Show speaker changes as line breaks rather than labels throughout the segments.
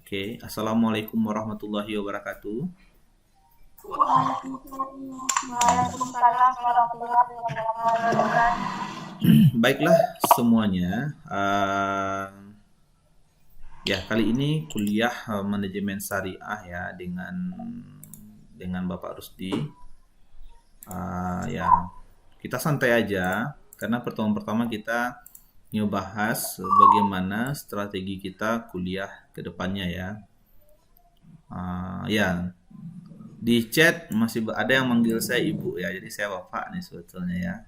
Oke, Assalamualaikum warahmatullahi wabarakatuh.
Waalaikumsalam warahmatullahi wabarakatuh.
Baiklah semuanya. Ya, kali ini kuliah manajemen syariah ya dengan Bapak Rusdi. Ya, kita santai aja karena pertemuan pertama kita ngebahas bagaimana strategi kita kuliah ke depannya ya. Ya, di chat masih ada yang manggil saya ibu ya, jadi saya bapak nih sebetulnya ya.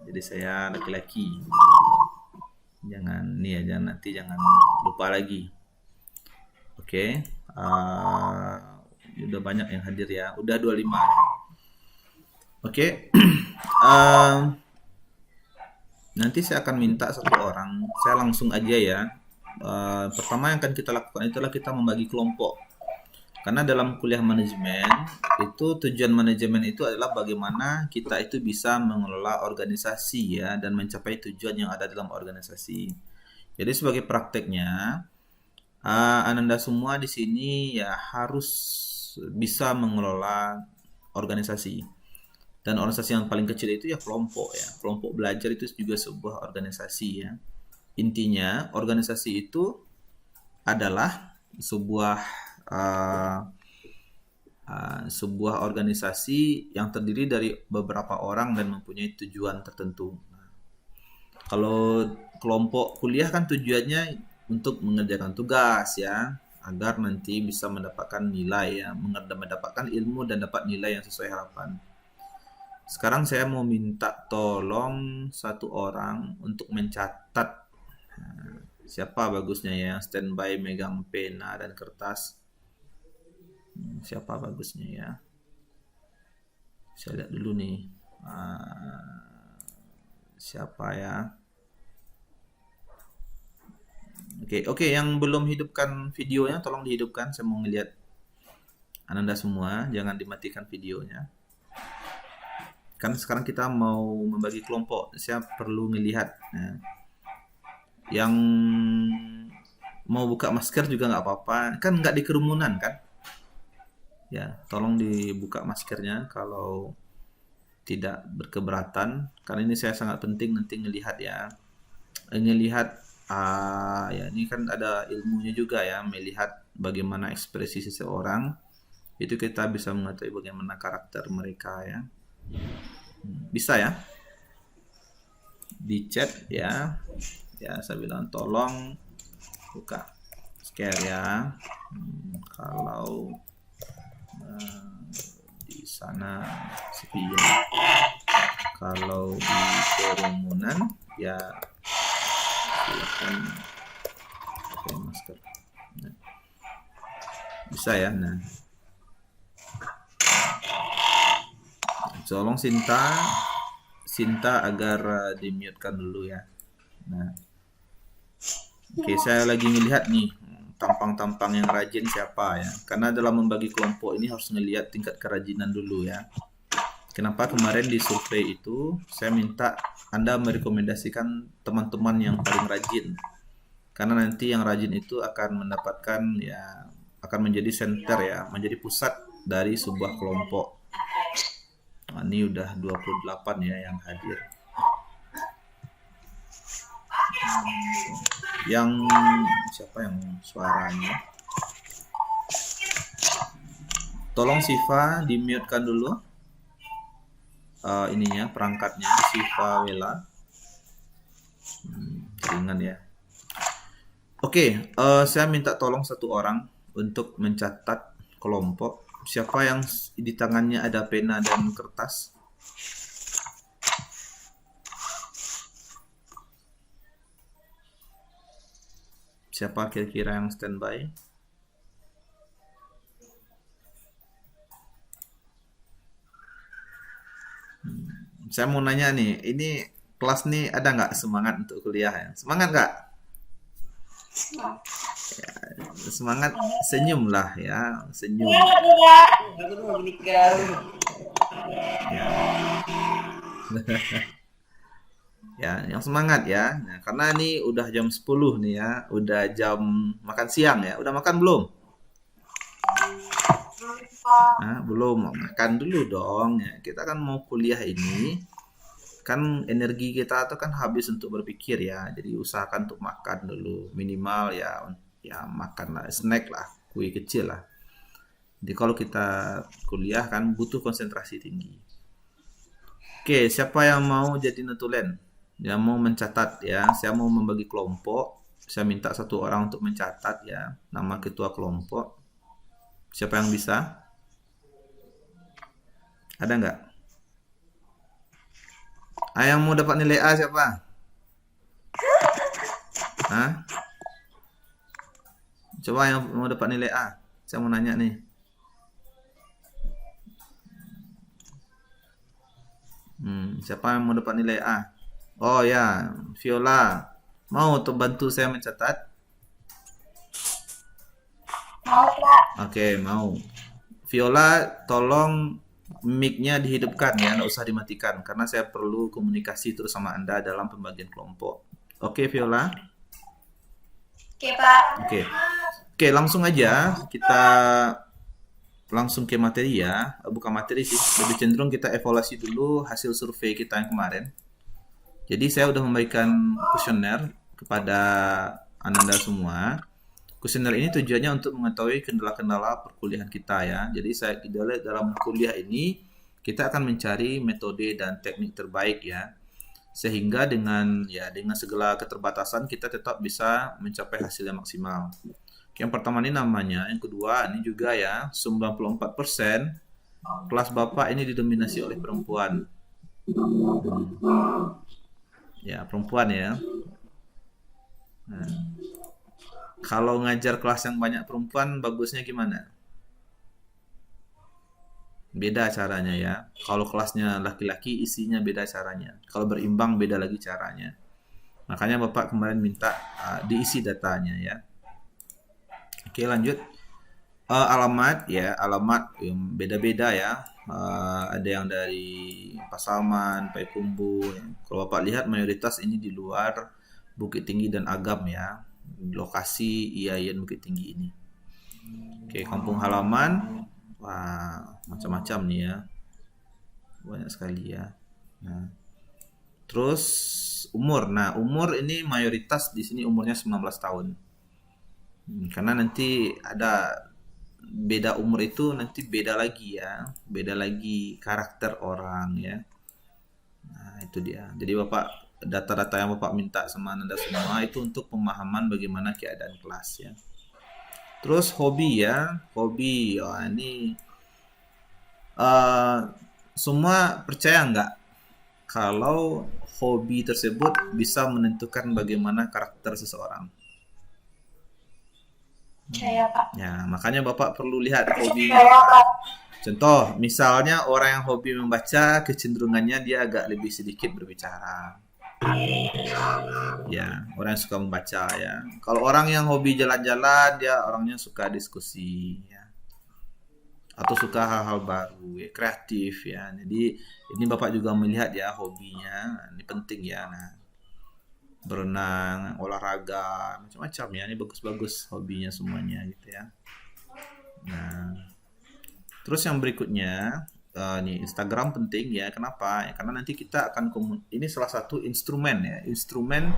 Jadi saya laki-laki. Jangan nih ya, jangan lupa lagi. Oke. Udah banyak yang hadir ya. Udah 25. Oke. Nanti saya akan minta satu orang. Saya langsung aja ya. Pertama yang akan kita lakukan itulah kita membagi kelompok. Karena dalam kuliah manajemen itu tujuan manajemen itu adalah bagaimana kita itu bisa mengelola organisasi ya dan mencapai tujuan yang ada dalam organisasi. Jadi sebagai prakteknya, Ananda semua di sini ya harus bisa mengelola organisasi. Dan organisasi yang paling kecil itu ya kelompok ya. Kelompok belajar itu juga sebuah organisasi ya. Intinya organisasi itu adalah uh, sebuah organisasi yang terdiri dari beberapa orang dan mempunyai tujuan tertentu. Kalau kelompok kuliah kan tujuannya untuk mengerjakan tugas ya, agar nanti bisa mendapatkan nilai ya, mendapatkan ilmu dan dapat nilai yang sesuai harapan. Sekarang saya mau minta tolong satu orang untuk mencatat siapa bagusnya ya, yang standby megang pena dan kertas. Siapa bagusnya ya? Saya lihat dulu nih. Siapa ya? Oke, yang belum hidupkan videonya tolong dihidupkan. Saya mau ngeliat Ananda semua, jangan dimatikan videonya. Kan sekarang kita mau membagi kelompok, saya perlu melihat. Nah, yang mau buka masker juga nggak apa-apa, kan nggak di kerumunan kan? Ya, tolong dibuka maskernya kalau tidak berkeberatan. Karena ini saya sangat penting nanti ngelihat ya. Ngelihat ya ini kan ada ilmunya juga ya, melihat bagaimana ekspresi seseorang itu kita bisa mengetahui bagaimana karakter mereka ya. Bisa ya di chat ya. Ya saya bilang tolong buka share ya. Kalau di sana sepi ya. Kalau di kerumunan ya silakan pakai masker. Nah, bisa ya. Nah, tolong Sinta agar di-mute-kan dulu ya. Nah, oke, saya lagi ngelihat nih tampang-tampang yang rajin siapa ya. Karena dalam membagi kelompok ini harus ngelihat tingkat kerajinan dulu ya. Kenapa kemarin di survei itu saya minta Anda merekomendasikan teman-teman yang paling rajin. Karena nanti yang rajin itu akan mendapatkan ya, akan menjadi center ya, menjadi pusat dari sebuah kelompok. Nah, ini udah 28 ya yang hadir. Yang siapa yang suaranya? Tolong Siva di-mute-kan dulu. Ininya perangkatnya Siva Wela. Ringan ya. Oke, saya minta tolong satu orang untuk mencatat kelompok. Siapa yang di tangannya ada pena dan kertas? Siapa kira-kira yang standby? Saya mau nanya nih, ini kelas nih ada nggak semangat untuk kuliah ya? Semangat nggak? Ya, semangat, senyum lah ya, senyum. Ya. Ya, yang semangat ya. Nah, karena ini udah jam 10 nih ya, udah jam makan siang ya. Udah makan belum?
Belum, Pak.
Belum. Makan dulu dong ya. Kita kan mau kuliah ini, kan energi kita tuh kan habis untuk berpikir ya. Jadi usahakan untuk makan dulu. Minimal ya makan lah, snack lah, kue kecil lah. Jadi kalau kita kuliah kan butuh konsentrasi tinggi. Oke, siapa yang mau jadi notulen? Yang mau mencatat ya, saya mau membagi kelompok. Saya minta satu orang untuk mencatat ya, nama ketua kelompok. Siapa yang bisa? Ada nggak? Yang mau dapat nilai A siapa? Hah? Coba yang mau dapat nilai A. Saya mau nanya nih. Siapa yang mau dapat nilai A? Oh ya, Viola. Mau untuk bantu saya mencatat?
Mau, Pak.
Oke, mau. Viola, tolong mic-nya dihidupkan ya, nggak usah dimatikan. Karena saya perlu komunikasi terus sama Anda dalam pembagian kelompok. Oke, Viola?
Oke, Pak.
Oke, langsung aja kita langsung ke materi ya. Bukan materi sih, lebih cenderung kita evaluasi dulu hasil survei kita yang kemarin. Jadi saya udah memberikan kuesioner kepada Ananda semua. Kuesioner ini tujuannya untuk mengetahui kendala-kendala perkuliahan kita ya. Jadi saya dalam kuliah ini kita akan mencari metode dan teknik terbaik ya. Sehingga dengan segala keterbatasan kita tetap bisa mencapai hasil yang maksimal. Yang pertama ini namanya, yang kedua ini juga ya, 94% kelas Bapak ini didominasi oleh perempuan. Ya, perempuan ya. Nah, kalau ngajar kelas yang banyak perempuan, bagusnya gimana? Beda caranya ya. Kalau kelasnya laki-laki, isinya beda caranya. Kalau berimbang, beda lagi caranya. Makanya Bapak kemarin minta diisi datanya ya. Oke, lanjut. Alamat ya, alamat yang beda-beda ya. Ada yang dari Pasaman, Payakumbuh. Ya. Kalau Bapak lihat mayoritas ini di luar Bukit Tinggi dan Agam ya. Lokasi IAIN Bukit Tinggi ini. Oke, kampung halaman. Wah, macam-macam nih ya. Banyak sekali ya. Nah, terus umur. Nah, umur ini mayoritas di sini umurnya 19 tahun. Karena nanti ada beda umur itu nanti beda lagi ya. Beda lagi karakter orang ya. Nah, itu dia. Jadi Bapak data-data yang Bapak minta sama Anda semua itu untuk pemahaman bagaimana keadaan kelas ya. Terus hobi ya. Hobi. Oh, ini semua percaya nggak kalau hobi tersebut bisa menentukan bagaimana karakter seseorang?
Saya, Pak.
Ya, makanya Bapak perlu lihat hobinya.
Saya, Pak.
Contoh, misalnya orang yang hobi membaca, kecenderungannya dia agak lebih sedikit berbicara. Ya, orang yang suka membaca ya. Kalau orang yang hobi jalan-jalan, dia orangnya suka diskusi ya. Atau suka hal-hal baru, ya, kreatif ya. Jadi ini Bapak juga melihat ya hobinya, ini penting ya. Nah, berenang, olahraga, macam-macam ya. Ini bagus-bagus hobinya semuanya gitu ya. Nah, terus yang berikutnya, nih Instagram penting ya. Kenapa? Ya, karena nanti kita akan ini salah satu instrumen ya, instrumen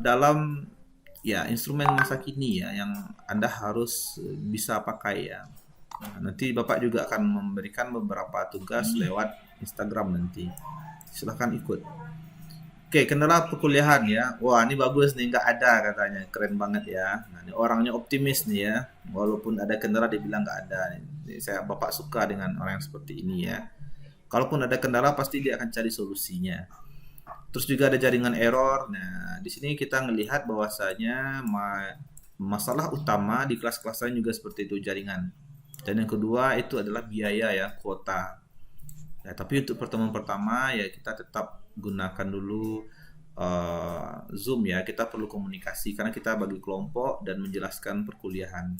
dalam ya instrumen masa kini ya yang Anda harus bisa pakai ya. Nah, nanti Bapak juga akan memberikan beberapa tugas lewat Instagram nanti. Silahkan ikut. Oke, kendala perkuliahan ya. Wah, ini bagus nih, nggak ada katanya. Keren banget ya. Nah, ini orangnya optimis nih ya. Walaupun ada kendala, dia bilang nggak ada. Jadi, Bapak suka dengan orang yang seperti ini ya. Kalaupun ada kendala, pasti dia akan cari solusinya. Terus juga ada jaringan error. Nah, di sini kita ngelihat bahwasanya masalah utama di kelas-kelas lain juga seperti itu, jaringan. Dan yang kedua itu adalah biaya ya, kuota. Ya, tapi untuk pertemuan pertama ya kita tetap gunakan dulu Zoom ya. Kita perlu komunikasi karena kita bagi kelompok dan menjelaskan perkuliahan.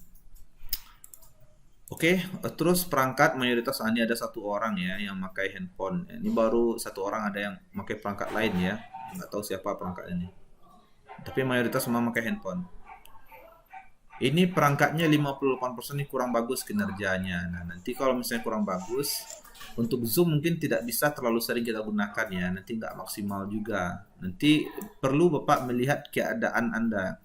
Oke, terus perangkat mayoritas ini ada satu orang ya yang pakai handphone. Ini baru satu orang ada yang pakai perangkat lain ya. Nggak tahu siapa perangkat ini. Tapi mayoritas semua pakai handphone. Ini perangkatnya 58% ini kurang bagus kinerjanya. Nah, nanti kalau misalnya kurang bagus, untuk Zoom mungkin tidak bisa terlalu sering kita gunakan ya. Nanti nggak maksimal juga. Nanti perlu Bapak melihat keadaan Anda.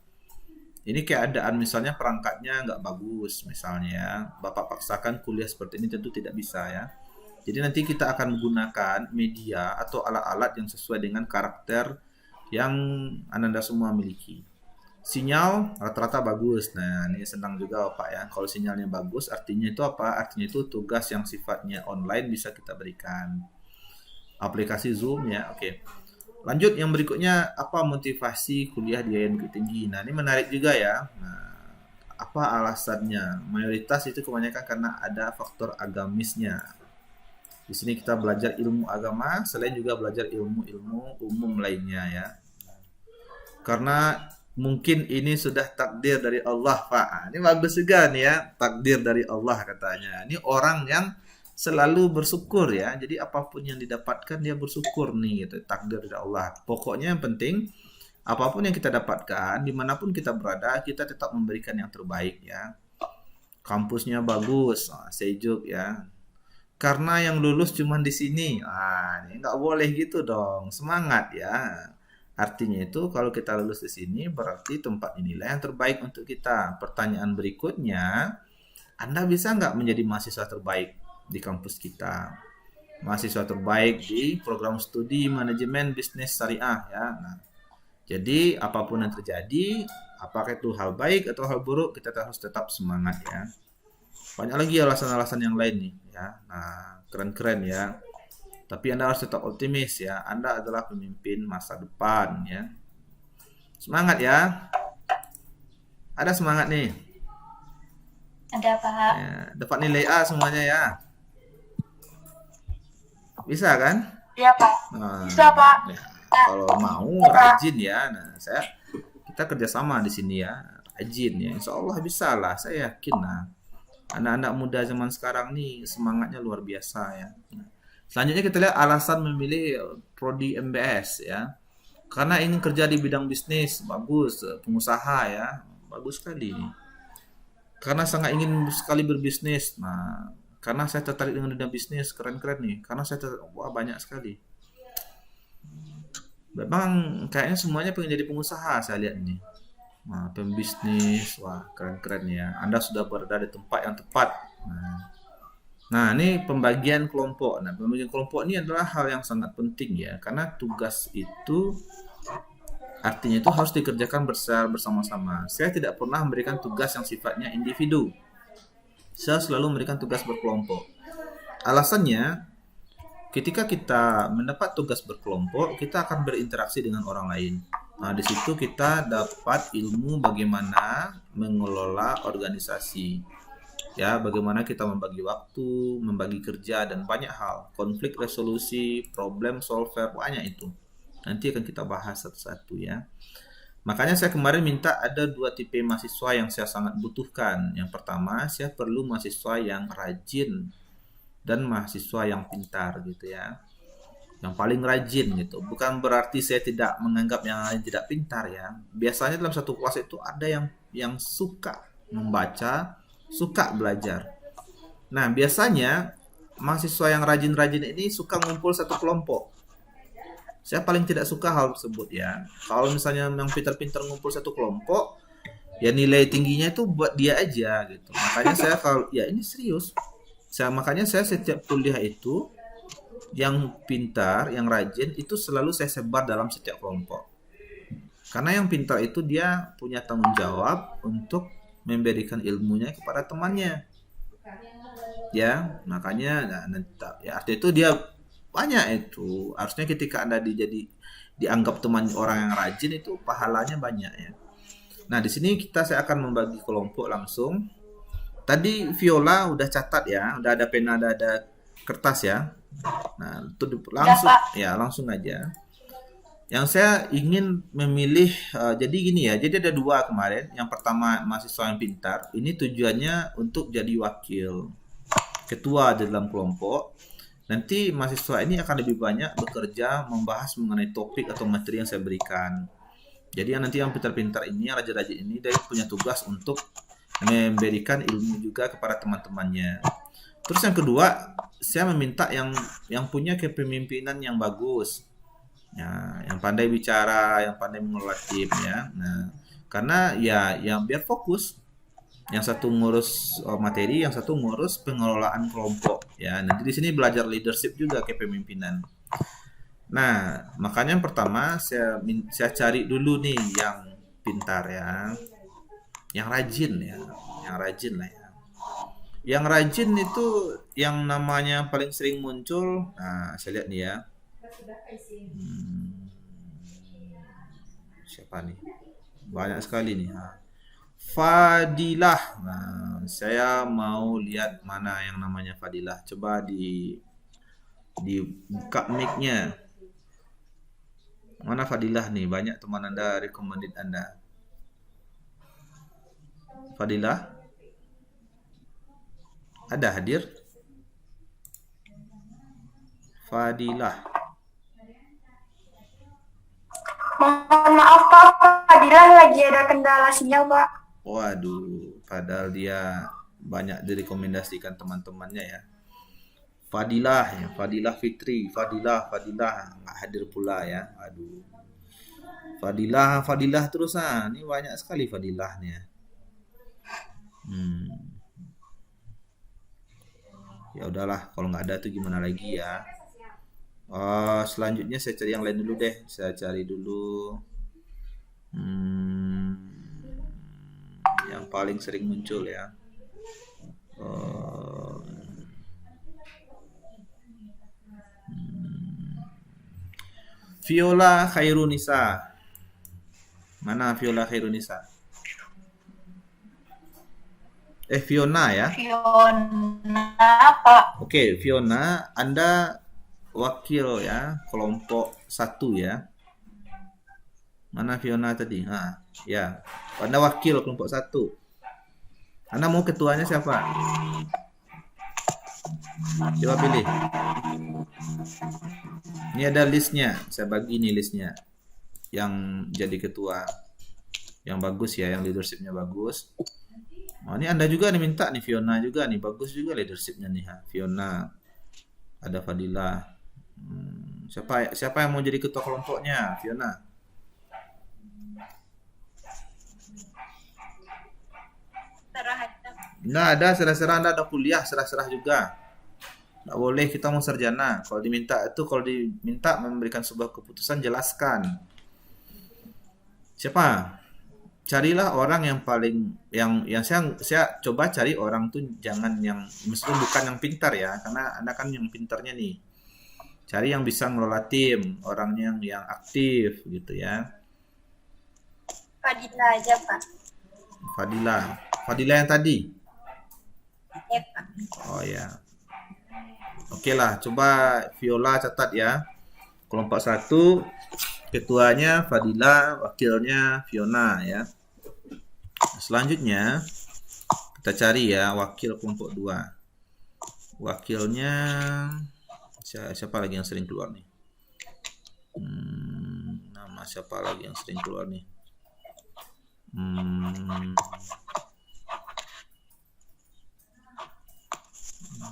Ini keadaan misalnya perangkatnya nggak bagus misalnya. Bapak paksakan kuliah seperti ini tentu tidak bisa ya. Jadi nanti kita akan menggunakan media atau alat-alat yang sesuai dengan karakter yang Anda semua miliki. Sinyal rata-rata bagus. Nah, ini senang juga Pak ya. Kalau sinyalnya bagus, artinya itu apa? Artinya itu tugas yang sifatnya online bisa kita berikan. Aplikasi Zoom ya, oke. Lanjut yang berikutnya, apa motivasi kuliah di IAIN Bukit Tinggi? Nah, ini menarik juga ya. Nah, apa alasannya? Mayoritas itu kebanyakan karena ada faktor agamisnya. Di sini kita belajar ilmu agama, selain juga belajar ilmu-ilmu umum lainnya ya. Karena mungkin ini sudah takdir dari Allah, Pak. Ini bagus juga nih ya, takdir dari Allah katanya. Ini orang yang selalu bersyukur ya. Jadi apapun yang didapatkan dia bersyukur nih gitu, takdir dari Allah. Pokoknya yang penting apapun yang kita dapatkan, dimanapun kita berada, kita tetap memberikan yang terbaik ya. Kampusnya bagus, sejuk ya. Karena yang lulus cuma di sini, ini nggak boleh gitu dong. Semangat ya. Artinya itu kalau kita lulus di sini berarti tempat inilah yang terbaik untuk kita. Pertanyaan berikutnya, Anda bisa nggak menjadi mahasiswa terbaik di kampus kita? Mahasiswa terbaik di program studi manajemen bisnis syariah ya. Nah, jadi apapun yang terjadi, apakah itu hal baik atau hal buruk, kita harus tetap semangat ya. Banyak lagi alasan-alasan yang lain nih ya. Nah, keren-keren ya. Tapi Anda harus tetap optimis ya. Anda adalah pemimpin masa depan ya. Semangat ya. Ada semangat nih.
Ada Pak.
Ya, dapat nilai A semuanya ya. Bisa kan?
Iya Pak.
Nah,
Bisa Pak.
ya, kalau mau rajin ya. Nah, kita kerjasama di sini ya. Rajin ya. Insya Allah bisa lah. Saya yakin lah. Anak-anak muda zaman sekarang nih semangatnya luar biasa ya. Selanjutnya kita lihat alasan memilih prodi MBS ya. Karena ingin kerja di bidang bisnis, bagus, pengusaha ya, bagus sekali. Karena sangat ingin sekali berbisnis. Nah, karena saya tertarik dengan dunia bisnis, keren-keren nih. Karena wah banyak sekali. Memang kayaknya semuanya pengen jadi pengusaha saya lihat ini. Nah, pembisnis, wah keren-keren ya. Anda sudah berada di tempat yang tepat. Nah, ini pembagian kelompok. Nah, pembagian kelompok ini adalah hal yang sangat penting ya, karena tugas itu artinya itu harus dikerjakan bersama-sama. Saya tidak pernah memberikan tugas yang sifatnya individu. Saya selalu memberikan tugas berkelompok. Alasannya, ketika kita mendapat tugas berkelompok, kita akan berinteraksi dengan orang lain. Nah, di situ kita dapat ilmu bagaimana mengelola organisasi. Ya, bagaimana kita membagi waktu, membagi kerja, dan banyak hal. Konflik resolusi, problem solver, banyak itu. Nanti akan kita bahas satu-satu ya. Makanya saya kemarin minta ada 2 tipe mahasiswa yang saya sangat butuhkan. Yang pertama, saya perlu mahasiswa yang rajin dan mahasiswa yang pintar gitu ya. Yang paling rajin gitu. Bukan berarti saya tidak menganggap yang lain tidak pintar ya. Biasanya dalam satu kelas itu ada yang suka membaca, suka belajar. Nah, biasanya mahasiswa yang rajin-rajin ini suka ngumpul satu kelompok. Saya paling tidak suka hal tersebut ya. Kalau misalnya yang pintar-pintar ngumpul satu kelompok, ya nilai tingginya itu buat dia aja gitu. Makanya saya kalau ya ini serius. Makanya saya setiap kuliah itu yang pintar, yang rajin itu selalu saya sebar dalam setiap kelompok. Karena yang pintar itu dia punya tanggung jawab untuk memberikan ilmunya kepada temannya. Ya, makanya ya artinya itu dia banyak itu. Harusnya ketika Anda dianggap teman orang yang rajin itu pahalanya banyak ya. Nah, di sini saya akan membagi kelompok langsung. Tadi Viola udah catat ya, udah ada pena, ada kertas ya. Nah, itu langsung ya, langsung aja. Yang saya ingin memilih, jadi gini ya, jadi ada dua kemarin. Yang pertama mahasiswa yang pintar, ini tujuannya untuk jadi wakil ketua di dalam kelompok. Nanti mahasiswa ini akan lebih banyak bekerja membahas mengenai topik atau materi yang saya berikan. Jadi yang nanti yang pintar-pintar ini, yang rajin-rajin ini, dia punya tugas untuk memberikan ilmu juga kepada teman-temannya. Terus yang kedua, saya meminta yang punya kepemimpinan yang bagus, ya, yang pandai bicara, yang pandai mengelola tim, ya. Nah, karena ya, yang biar fokus. Yang satu ngurus materi, yang satu ngurus pengelolaan kelompok, ya. Nanti di sini belajar leadership juga kepemimpinan. Nah, makanya yang pertama saya cari dulu nih yang pintar ya, yang rajin ya, yang rajin lah ya. Yang rajin itu yang namanya paling sering muncul. Nah, saya lihat nih ya. Hmm, siapa nih? Banyak sekali nih. Fadilah. Nah, saya mau lihat mana yang namanya Fadilah. Coba dibuka mic-nya. Mana Fadilah nih? Banyak teman Anda recommended Anda. Fadilah? Ada hadir? Fadilah.
Mohon maaf Pak, Fadilah lagi ada kendala sinyal Pak.
Waduh, padahal dia banyak direkomendasikan teman-temannya ya. Fadilah ya, Fadilah Fitri, Fadilah nggak hadir pula ya. Aduh. Fadilah terus Ini banyak sekali Fadilahnya. Ya udahlah, kalau nggak ada tuh gimana lagi ya. Selanjutnya saya cari yang lain dulu deh. Saya cari dulu yang paling sering muncul ya. Viola Khairunisa. Mana Viola Khairunisa? Fiona ya.
Fiona, Pak.
Oke, Fiona, Anda wakil ya, kelompok 1 ya. Mana Fiona tadi? Ya. Anda wakil kelompok 1. Anda mau ketuanya siapa? Coba pilih. Ini ada listnya. Saya bagi nih listnya. Yang jadi ketua. Yang bagus ya, yang leadershipnya bagus. Ini Anda juga nih minta nih, Fiona juga nih, bagus juga leadershipnya nih Fiona. Ada Fadilah. Siapa yang mau jadi ketua kelompoknya? Fiona. Nggak ada, serah-serah. Anda ada kuliah, serah-serah juga. Nggak boleh, kita mau sarjana. Kalau diminta memberikan sebuah keputusan, jelaskan. Siapa? Carilah orang yang paling yang saya coba cari orang tuh jangan yang meskipun bukan yang pintar ya, karena Anda kan yang pintarnya nih. Cari yang bisa ngelola tim, orangnya yang aktif gitu ya.
Fadilah aja Pak.
Fadilah yang tadi.
Ya Pak.
Oh ya. Oke lah, coba Viola catat ya. Kelompok 1 ketuanya Fadilah, wakilnya Fiona ya. Selanjutnya kita cari ya wakil kelompok 2. Wakilnya siapa lagi yang sering keluar nih? Nama siapa lagi yang sering keluar nih?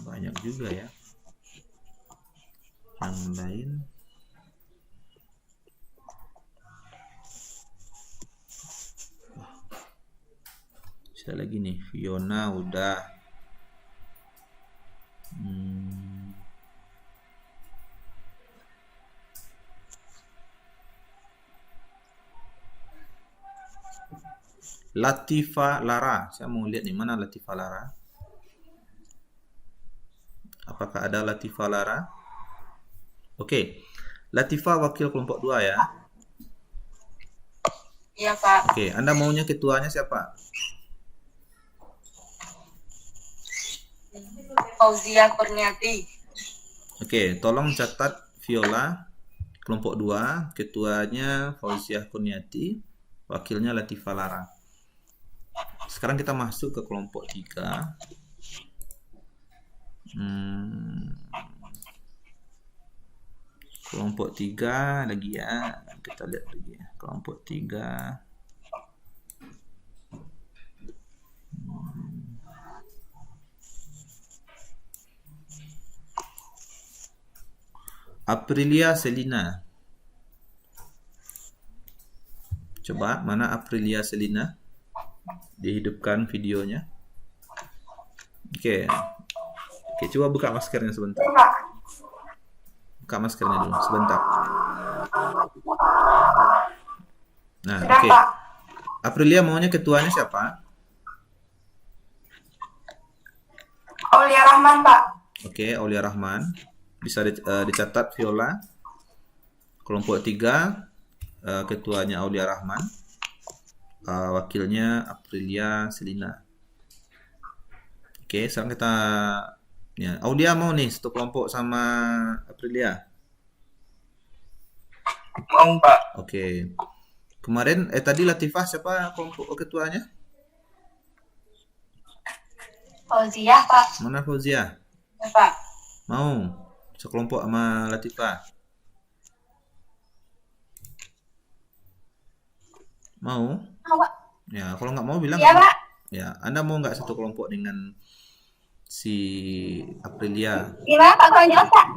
Banyak juga ya. Yang lain saya lagi nih, Fiona udah. Latifa Lara, saya mau lihat nih mana Latifa Lara. Apakah ada Latifa Lara? Oke, Latifa wakil kelompok 2 ya.
Iya Pak.
Oke, Anda maunya ketuanya siapa?
Fauzia Kurniati.
Oke, tolong catat Viola. Kelompok 2, ketuanya Fauziah Kurniati, wakilnya Latifah Lara. Sekarang kita masuk ke kelompok 3. Kelompok 3 lagi ya. Kita lihat lagi ya. Kelompok 3. Aprilia Selina. Coba mana Aprilia Selina? Dihidupkan videonya. Oke. Oke, coba buka maskernya sebentar.
Pak.
Buka maskernya dulu sebentar. Nah,
Sudah,
oke.
Pak.
Aprilia maunya ketuanya siapa?
Aulia Rahman, Pak.
Oke, Aulia Rahman. Bisa dicatat Viola. Kelompok 3, ketuanya Aulia Rahman. Wakilnya Aprilia Selina. Oke, sekarang kita ya, Aulia mau nih satu kelompok sama Aprilia.
Mau, Pak.
Oke. Kemarin tadi Latifah siapa kelompok ketuanya?
Fauziah, Pak.
Mana Fauzia?
Ya, Pak.
Mau sekelompok sama Latifah? Mau?
Mau, Pak.
Ya, kalau nggak mau bilang.
Iya, Pak.
Ya, Anda mau nggak satu kelompok dengan si Aprilia?
Gimana, Pak? Kurang jelas, Pak?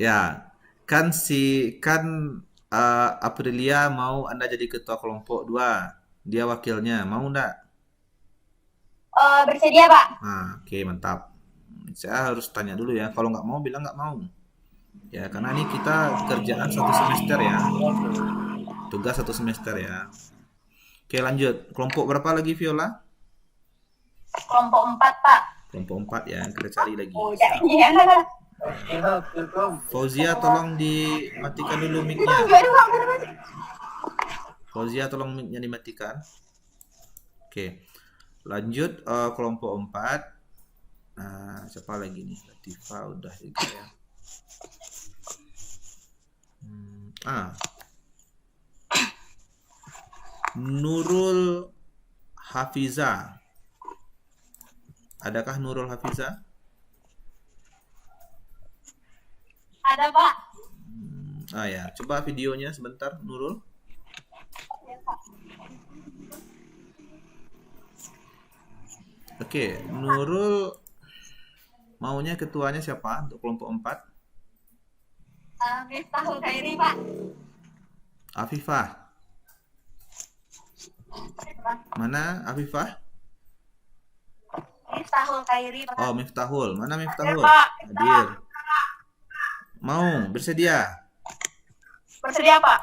Ya, kan Aprilia mau Anda jadi ketua kelompok 2. Dia wakilnya, mau nggak?
Bersedia, Pak.
Nah, oke, mantap. Saya harus tanya dulu ya. Kalau nggak mau, bilang nggak mau. Ya, karena ini kita kerjaan 1 semester ya. Tugas 1 semester ya. Oke, lanjut. Kelompok berapa lagi, Viola?
Kelompok 4, Pak.
Kelompok 4 ya. Kita cari lagi.
Udah, iya.
Fauzia, tolong dimatikan dulu mic-nya.
Baru, Pak.
Fauzia, tolong mic-nya dimatikan. Oke. Lanjut kelompok 4. Nah, siapa lagi nih? Latifah udah juga ya. Nurul Hafiza. Adakah Nurul Hafiza?
Ada, Pak.
Ya, coba videonya sebentar, Nurul. Oke, Nurul maunya ketuanya siapa untuk kelompok 4?
Miftahul Khairi, Pak.
Afifah. Mana Afifah?
Miftahul Khairi, Pak.
Oh, Miftahul. Mana Miftahul?
Pak.
Hadir. Mau bersedia?
Bersedia, Pak.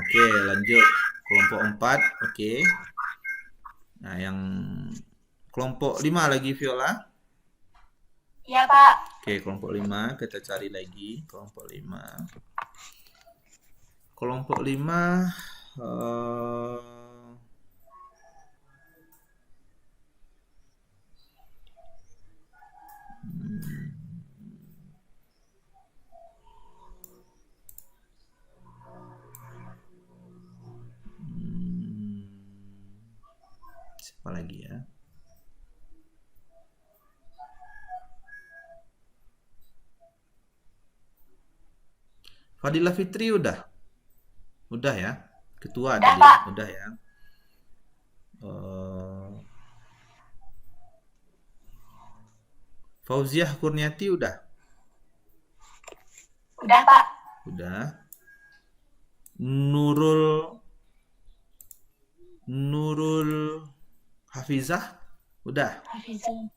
Oke, lanjut. Kelompok 4, oke. Nah, yang kelompok 5 lagi, Viola.
Iya, Pak.
Oke, kelompok 5 kita cari lagi. Kelompok 5. Kelompok 5 siapa lagi ya? Fadila Fitri udah ya, ketua
Udah,
tadi,
Pak.
udah ya. Fauziah Kurniati udah,
Pak.
udah. Nurul Hafizah udah,
Hafizah.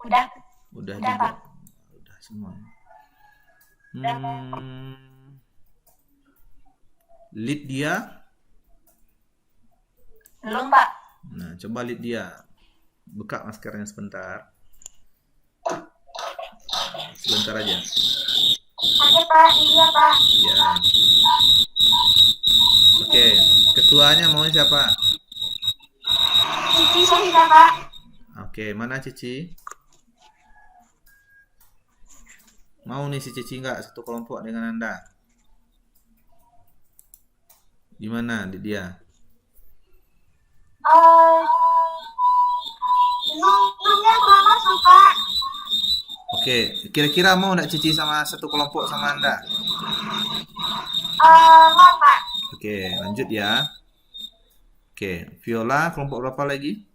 Udah.
udah
Udah,
juga,
Pak.
udah semua.
Udah, Pak.
Lydia.
Belum, Pak.
Nah, coba Lydia. Buka maskernya sebentar. Sebentar aja.
Oke, Pak. Iya, Pak.
Ya. Oke, ketuanya mau siapa?
Cici sudah, Pak.
Oke, mana Cici? Mau nih si Cici nggak satu kelompok dengan Anda? Gimana di dia?
Sebelumnya kurang masuk, Pak.
Oke, kira-kira mau nggak Cici sama satu kelompok sama Anda?
Mau, Pak.
Oke, lanjut ya. Oke, Viola kelompok berapa lagi?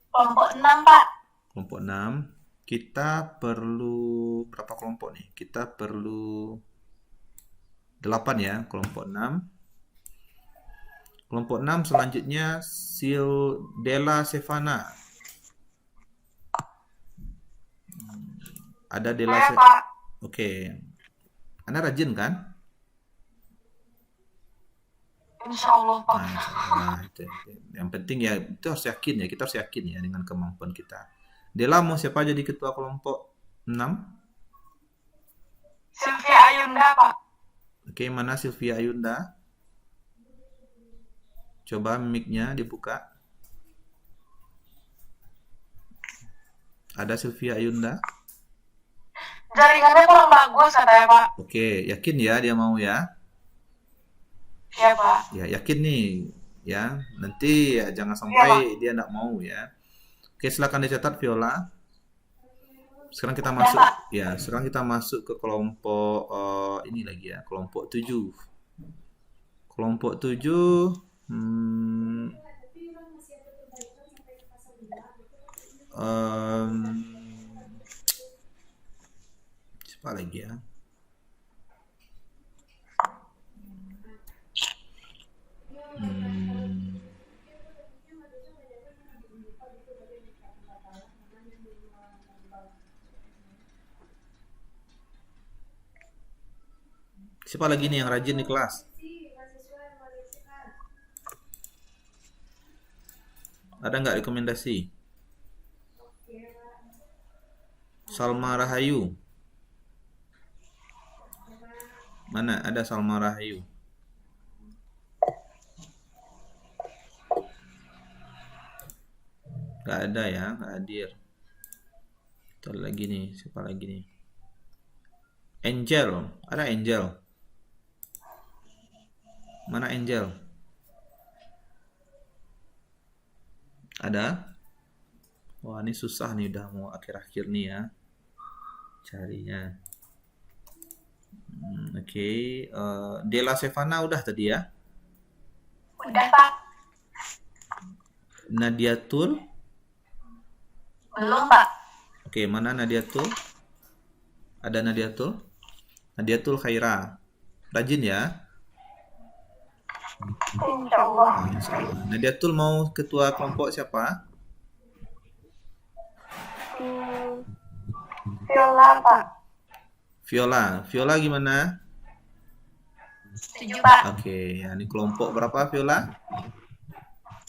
Kelompok 6, Pak.
Kelompok 6. Kita perlu berapa kelompok nih? Kita perlu 8 ya, kelompok 6. Kelompok 6 selanjutnya Della Stefana. Ada Della
Saya, Pak.
Oke. Anda rajin kan?
Insya Allah, Pak.
Nah, itu. Yang penting ya itu harus yakin ya, kita harus yakin ya dengan kemampuan kita. Della mau siapa jadi ketua kelompok 6?
Sylvia Ayunda, Pak.
Oke, mana Sylvia Ayunda? Coba mic-nya dibuka. Ada Sylvia Ayunda?
Jaringannya kurang bagus, katanya, Pak.
Oke, yakin ya dia mau ya?
Iya, Pak.
Ya, yakin nih ya. Nanti ya jangan sampai dia nggak mau ya. Oke, silakan dicatat Viola. Sekarang kita masuk ya, sekarang kita masuk ke kelompok ini lagi ya, kelompok 7. Kelompok 7 siapa lagi ya? Siapa lagi nih yang rajin di kelas? Ada nggak rekomendasi? Salma Rahayu. Mana ada Salma Rahayu? Nggak ada ya, nggak hadir. Kita lagi nih, siapa lagi nih? Angel, ada Angel. Mana Angel? Ada? Wah, ini susah nih, udah mau akhir-akhir nih ya carinya. Oke. Della Stefana udah tadi ya.
Udah, Pak.
Nadia Tul.
Belum, Pak.
Oke, mana Nadia Tul? Ada Nadia Tul? Nadia Tul Khaira. Rajin ya.
Insya Allah.
Insya Allah. Nadia Tul mau ketua kelompok siapa?
Viola, Pak.
Viola. Viola gimana?
Setuju, Pak.
Oke, ya, ini kelompok berapa Viola?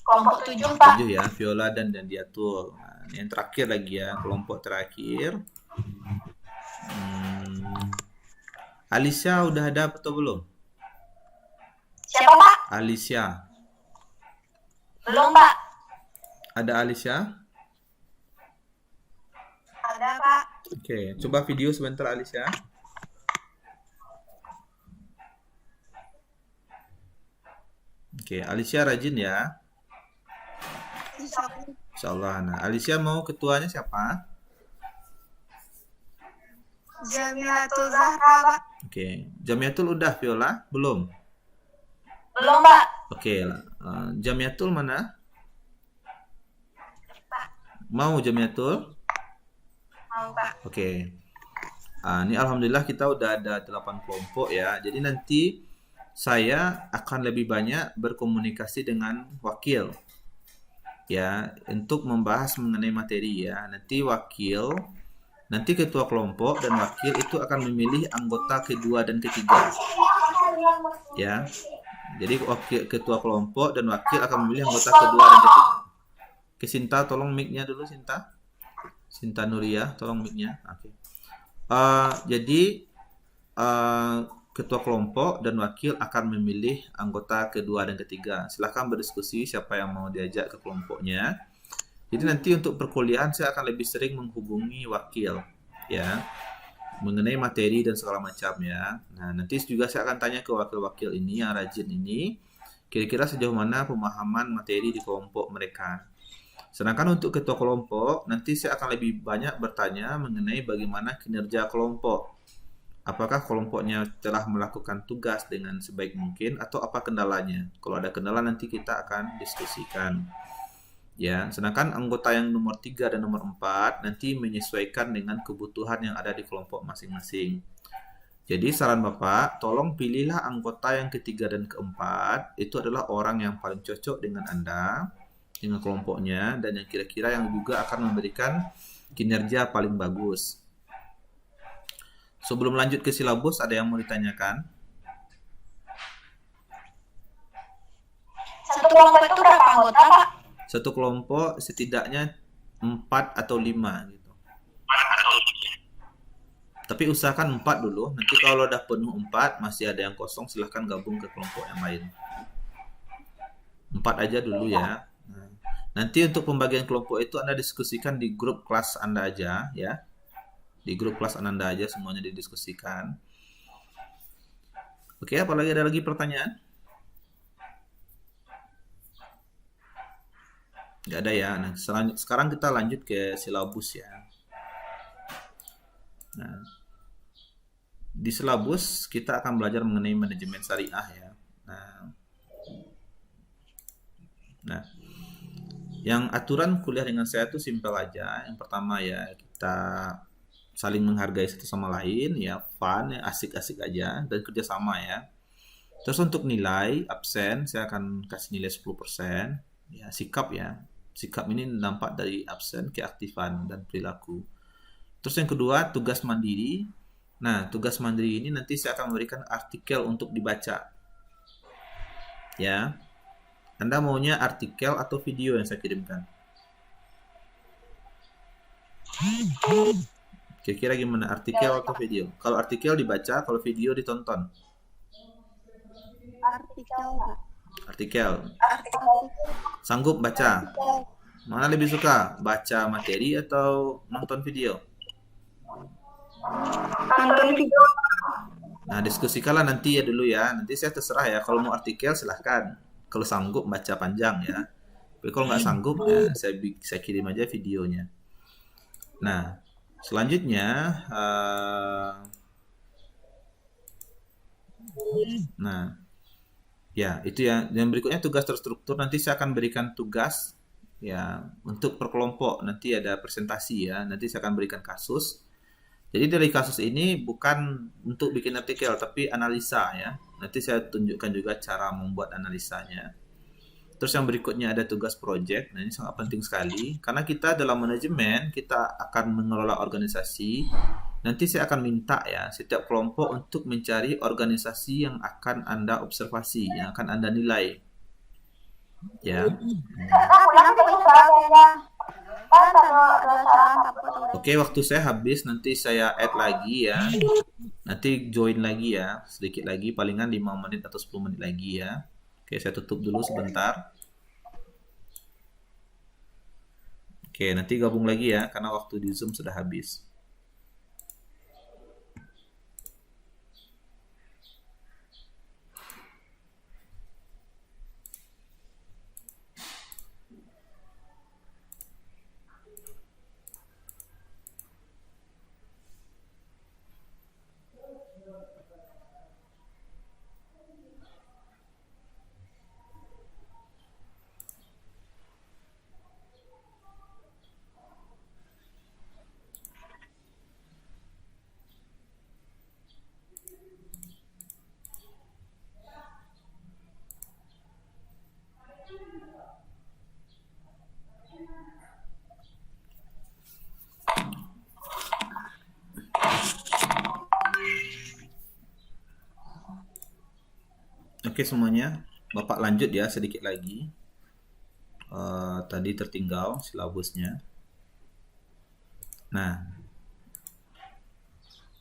Kelompok 7, Pak.
7 ya, Viola dan Nadia Tul. Nah, ini yang terakhir lagi ya, kelompok terakhir. Alicia udah ada atau belum?
Siapa, Pak?
Alicia.
Belum, Pak.
Ada Alicia?
Ada, Pak.
Oke, coba video sebentar Alicia. Oke, Alicia rajin ya. Insya Allah. Nah, Alicia mau ketuanya siapa?
Jamiatul Zahra, Pak.
Oke, Jamiatul udah Viola? Belum?
Belum, Pak.
Oke, Jamiatul mana? Mau Jamiatul?
Mau, Pak.
Oke. Ini alhamdulillah kita udah ada 8 kelompok ya. Jadi nanti saya akan lebih banyak berkomunikasi dengan wakil ya untuk membahas mengenai materi ya. Nanti ketua kelompok dan wakil itu akan memilih anggota kedua dan ketiga ya. Jadi ketua kelompok dan wakil akan memilih anggota kedua dan ketiga. Oke, Sinta tolong mic-nya dulu Sinta. Sinta Nuria tolong mic-nya. Oke. Jadi ketua kelompok dan wakil akan memilih anggota kedua dan ketiga. Silahkan berdiskusi siapa yang mau diajak ke kelompoknya. Jadi nanti untuk perkuliahan saya akan lebih sering menghubungi wakil, ya. mengenai materi dan segala macam ya. Nah, nanti juga saya akan tanya ke wakil-wakil ini yang rajin ini, kira-kira sejauh mana pemahaman materi di kelompok mereka. Sedangkan untuk ketua kelompok, nanti saya akan lebih banyak bertanya mengenai bagaimana kinerja kelompok. Apakah kelompoknya telah melakukan tugas dengan sebaik mungkin atau apa kendalanya? Kalau ada kendala nanti kita akan diskusikan. Ya, sedangkan anggota yang nomor 3 dan nomor 4 nanti menyesuaikan dengan kebutuhan yang ada di kelompok masing-masing. Jadi saran Bapak, tolong pilihlah anggota yang ketiga dan keempat, itu adalah orang yang paling cocok dengan Anda, dengan kelompoknya, dan yang kira-kira yang juga akan memberikan kinerja paling bagus. Sebelum lanjut ke silabus, ada yang mau ditanyakan?
Satu kelompok itu berapa anggota, Pak?
Satu kelompok setidaknya 4 atau 5 gitu. Tapi usahakan 4 dulu. Nanti kalau udah penuh 4, masih ada yang kosong, silahkan gabung ke kelompok yang lain. 4 aja dulu ya. Nah, nanti untuk pembagian kelompok itu Anda diskusikan di grup kelas Anda aja ya. Di grup kelas Anda aja semuanya didiskusikan. Oke, apalagi ada lagi pertanyaan? Nggak ada ya. Nah, sekarang kita lanjut ke silabus ya. Nah, di silabus kita akan belajar mengenai manajemen syariah ya. Nah, yang aturan kuliah dengan saya itu simpel aja. Yang pertama ya, kita saling menghargai satu sama lain ya, fun ya, asik-asik aja dan kerjasama ya. Terus untuk nilai absen saya akan kasih nilai 10%. Ya, sikap ya. Sikap ini dampak dari absen, keaktifan, dan perilaku. Terus yang kedua, tugas mandiri. Nah, tugas mandiri ini nanti saya akan memberikan artikel untuk dibaca. Ya. Anda maunya artikel atau video yang saya kirimkan? Kira-kira gimana? Artikel atau video? Kalau artikel dibaca, kalau video ditonton.
Artikel, Pak.
Artikel. Sanggup baca? Mana lebih suka? Baca materi atau nonton video?
Nonton video.
Nah, diskusikanlah nanti ya dulu ya. Nanti saya terserah ya. Kalau mau artikel silahkan. Kalau sanggup baca panjang ya. Tapi kalau nggak sanggup ya saya kirim aja videonya. Nah, selanjutnya nah, ya itu ya. Yang berikutnya tugas terstruktur. Nanti saya akan berikan tugas ya untuk per kelompok. Nanti ada presentasi ya. Nanti saya akan berikan kasus. Jadi dari kasus ini bukan untuk bikin artikel, tapi analisa ya. Nanti saya tunjukkan juga cara membuat analisanya. Terus yang berikutnya ada tugas project. Nah ini sangat penting sekali. Karena kita dalam manajemen, kita akan mengelola organisasi. Nanti saya akan minta ya, setiap kelompok untuk mencari organisasi yang akan Anda observasi, yang akan Anda nilai. Ya. Oke, waktu saya habis, nanti saya add lagi ya. Nanti join lagi ya, sedikit lagi, palingan 5 menit atau 10 menit lagi ya. Oke, saya tutup dulu sebentar. Oke, nanti gabung lagi ya, karena waktu di Zoom sudah habis. Oke semuanya, Bapak lanjut ya sedikit lagi. Tadi tertinggal silabusnya. Nah,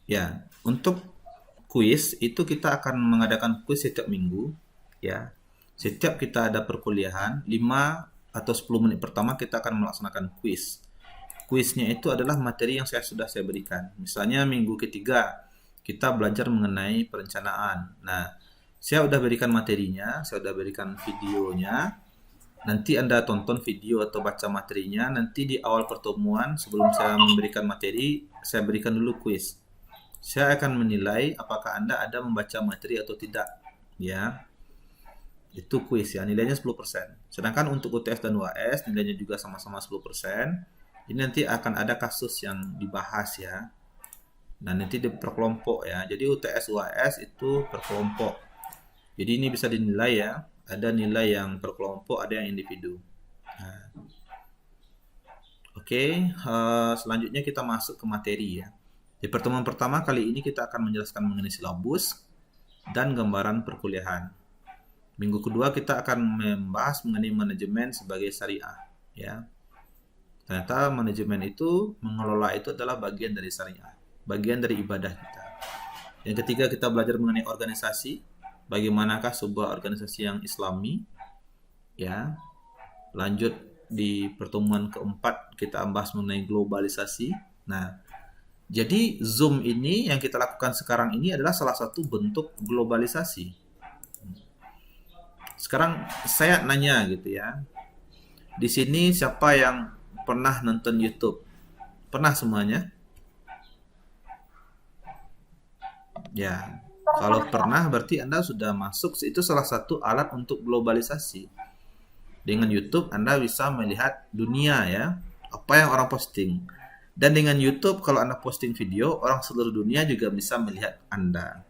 ya untuk kuis itu kita akan mengadakan kuis setiap minggu. Ya, setiap kita ada perkuliahan 5 atau 10 menit pertama kita akan melaksanakan kuis. kuisnya itu adalah materi yang saya berikan. Misalnya minggu ketiga kita belajar mengenai perencanaan. Nah, saya udah berikan materinya, saya udah berikan videonya. Nanti Anda tonton video atau baca materinya. Nanti di awal pertemuan sebelum saya memberikan materi, saya berikan dulu kuis. Saya akan menilai apakah Anda ada membaca materi atau tidak, ya. Itu kuis ya, nilainya 10%. Sedangkan untuk UTS dan UAS nilainya juga sama-sama 10%. Ini nanti akan ada kasus yang dibahas ya. Nah, nanti per kelompok ya. Jadi UTS UAS itu per kelompok. Jadi ini bisa dinilai ya. Ada nilai yang per kelompok, ada yang individu. Nah. Oke, selanjutnya kita masuk ke materi ya. Di pertemuan pertama kali ini kita akan menjelaskan mengenai silabus dan gambaran perkuliahan. Minggu kedua kita akan membahas mengenai manajemen sebagai syariah ya. Ternyata manajemen itu, mengelola itu adalah bagian dari syariah, bagian dari ibadah kita. Yang ketiga kita belajar mengenai organisasi, bagaimanakah sebuah organisasi yang islami ya. Lanjut di pertemuan keempat kita bahas mengenai globalisasi. Nah, jadi Zoom ini yang kita lakukan sekarang ini adalah salah satu bentuk globalisasi. Sekarang saya nanya gitu ya. Di sini siapa yang pernah nonton YouTube? Pernah semuanya? Ya. Kalau pernah berarti Anda sudah masuk, itu salah satu alat untuk globalisasi. Dengan YouTube Anda bisa melihat dunia ya, apa yang orang posting. Dan dengan YouTube kalau Anda posting video, orang seluruh dunia juga bisa melihat Anda.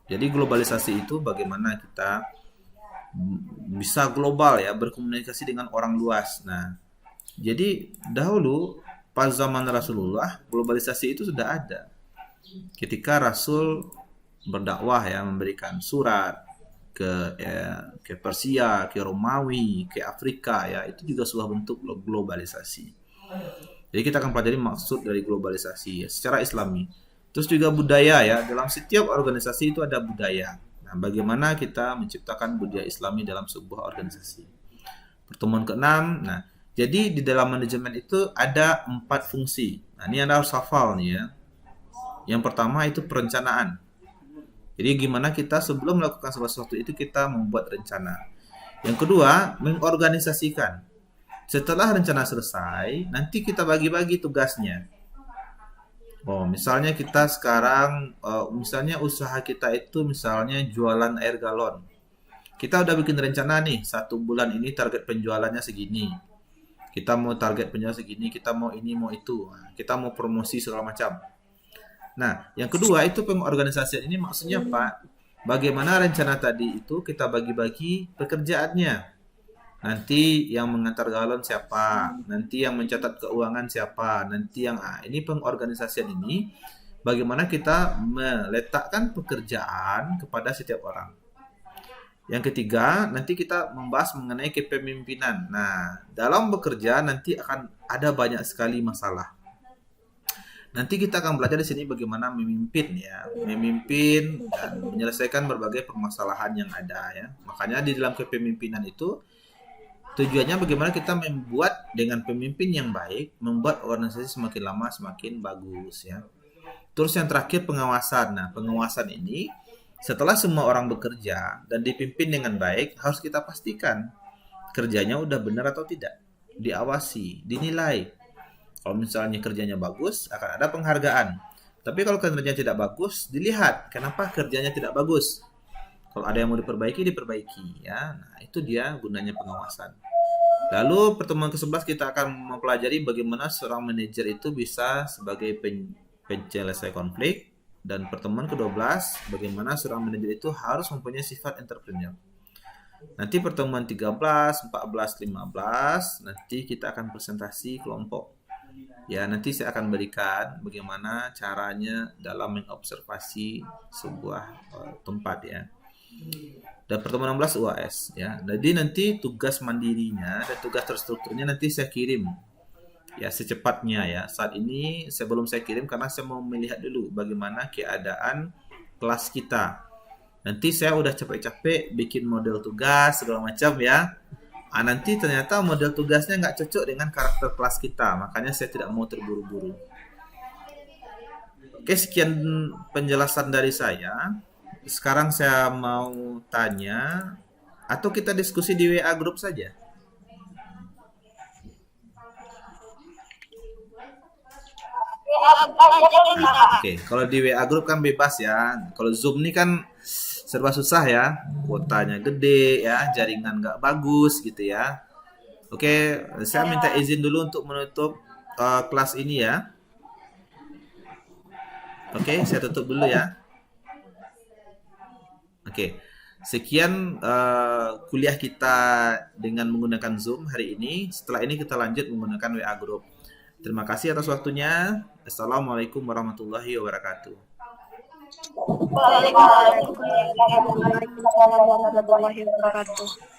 Jadi globalisasi itu bagaimana kita bisa global ya, berkomunikasi dengan orang luas. Nah, jadi dahulu pas zaman Rasulullah globalisasi itu sudah ada. Ketika Rasul berdakwah ya, memberikan surat ke Persia, ke Romawi, ke Afrika ya, itu juga sebuah bentuk globalisasi. Jadi kita akan pelajari maksud dari globalisasi ya, secara Islami. Terus juga budaya ya, dalam setiap organisasi itu ada budaya. Nah, bagaimana kita menciptakan budaya Islami dalam sebuah organisasi. Pertemuan ke-6, nah, jadi di dalam manajemen itu ada 4 fungsi. Nah, ini Anda harus hafal nih ya. Yang pertama itu perencanaan. Jadi gimana kita sebelum melakukan sesuatu itu kita membuat rencana. Yang kedua, mengorganisasikan. Setelah rencana selesai, nanti kita bagi-bagi tugasnya. Oh, misalnya kita sekarang, misalnya usaha kita itu misalnya jualan air galon. Kita udah bikin rencana nih, 1 bulan ini target penjualannya segini. Kita mau target penjualan segini, kita mau ini, mau itu. Kita mau promosi segala macam. Nah, yang kedua itu pengorganisasian ini maksudnya Pak, bagaimana rencana tadi itu kita bagi-bagi pekerjaannya. Nanti yang mengantar galon siapa, nanti yang mencatat keuangan siapa, nanti yang ini pengorganisasian ini bagaimana kita meletakkan pekerjaan kepada setiap orang. Yang ketiga, nanti kita membahas mengenai kepemimpinan. Nah, dalam bekerja nanti akan ada banyak sekali masalah. Nanti kita akan belajar di sini bagaimana memimpin ya, memimpin dan menyelesaikan berbagai permasalahan yang ada ya. Makanya di dalam kepemimpinan itu tujuannya bagaimana kita membuat dengan pemimpin yang baik, membuat organisasi semakin lama semakin bagus ya. Terus yang terakhir pengawasan. Nah, pengawasan ini setelah semua orang bekerja dan dipimpin dengan baik, harus kita pastikan kerjanya udah benar atau tidak. Diawasi, dinilai. Kalau misalnya kerjanya bagus, akan ada penghargaan. Tapi kalau kerjanya tidak bagus, dilihat kenapa kerjanya tidak bagus. Kalau ada yang mau diperbaiki, diperbaiki ya. Nah, itu dia gunanya pengawasan. Lalu pertemuan ke-11 kita akan mempelajari bagaimana seorang manajer itu bisa sebagai penyelesai konflik, dan pertemuan ke-12 bagaimana seorang manajer itu harus mempunyai sifat entrepreneur. Nanti pertemuan 13, 14, 15 nanti kita akan presentasi kelompok. Ya, nanti saya akan berikan bagaimana caranya dalam mengobservasi sebuah tempat ya. Dan pertemuan 16 UAS ya. Jadi nanti tugas mandirinya dan tugas terstrukturnya nanti saya kirim ya secepatnya ya. Saat ini sebelum saya kirim karena saya mau melihat dulu bagaimana keadaan kelas kita. Nanti saya udah capek-capek bikin model tugas segala macam ya. Nanti ternyata model tugasnya nggak cocok dengan karakter kelas kita, makanya saya tidak mau terburu-buru. Oke, sekian penjelasan dari saya. Sekarang saya mau tanya, atau kita diskusi di WA grup saja. Oke, kalau di WA grup kan bebas ya. Kalau Zoom ini kan serba susah ya. Kuotanya gede ya, jaringan nggak bagus gitu ya. Oke, saya minta izin dulu untuk menutup kelas ini ya. Oke, saya tutup dulu ya. Oke, sekian kuliah kita dengan menggunakan Zoom hari ini. Setelah ini kita lanjut menggunakan WA Group. Terima kasih atas waktunya. Assalamualaikum warahmatullahi wabarakatuh.
Waalaikumsalam warahmatullahi wabarakatuh.